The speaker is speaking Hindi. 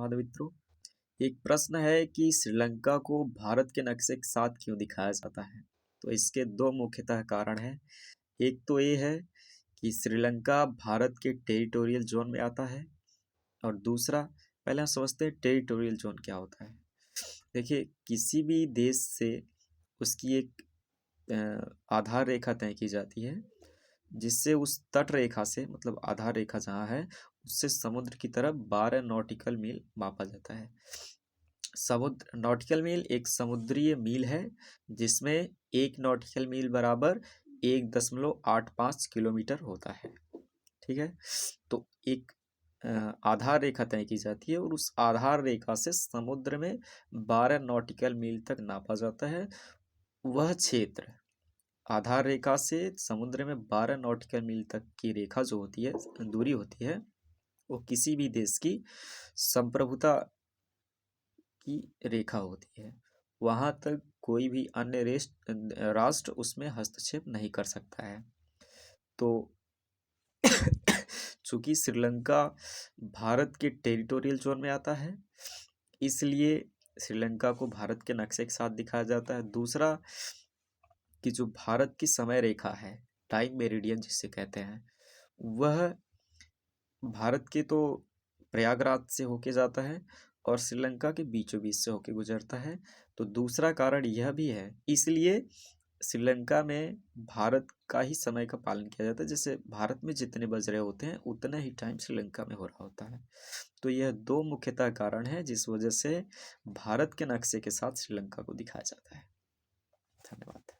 धन्यवाद मित्रों। एक प्रश्न है कि श्रीलंका को भारत के नक्शे के साथ क्यों दिखाया जाता है। तो इसके दो मुख्यतः कारण हैं। एक तो ये है कि श्रीलंका भारत के टेरिटोरियल जोन में आता है, और दूसरा, पहले हम समझते हैं टेरिटोरियल जोन क्या होता है। देखिए, किसी भी देश से उसकी एक आधार रेखा तय की जाती है, जिससे उस तट रेखा से, मतलब आधार रेखा जहाँ है, उससे समुद्र की तरफ 12 नॉटिकल मील मापा जाता है। समुद्र नॉटिकल मील एक समुद्रीय मील है, जिसमें 1 नॉटिकल मील बराबर 1.85 किलोमीटर होता है। ठीक है, तो एक आधार रेखा तय की जाती है, और उस आधार रेखा से समुद्र में 12 नॉटिकल मील तक नापा जाता है। वह क्षेत्र, आधार रेखा से समुद्र में 12 नॉटिकल मील तक की रेखा जो होती है, दूरी होती है, वो किसी भी देश की संप्रभुता की रेखा होती है। वहाँ तक कोई भी अन्य राष्ट्र उसमें हस्तक्षेप नहीं कर सकता है। तो चूंकि श्रीलंका भारत के टेरिटोरियल जोन में आता है, इसलिए श्रीलंका को भारत के नक्शे के साथ दिखाया जाता है। दूसरा, कि जो भारत की समय रेखा है, टाइम मेरिडियन जिसे कहते हैं, वह भारत के तो प्रयागराज से होके जाता है और श्रीलंका के बीचों बीच से होके गुजरता है। तो दूसरा कारण यह भी है, इसलिए श्रीलंका में भारत का ही समय का पालन किया जाता है। जैसे भारत में जितने बज रहे होते हैं, उतना ही टाइम श्रीलंका में हो रहा होता है। तो यह दो मुख्यतः कारण है जिस वजह से भारत के नक्शे के साथ श्रीलंका को दिखाया जाता है। धन्यवाद।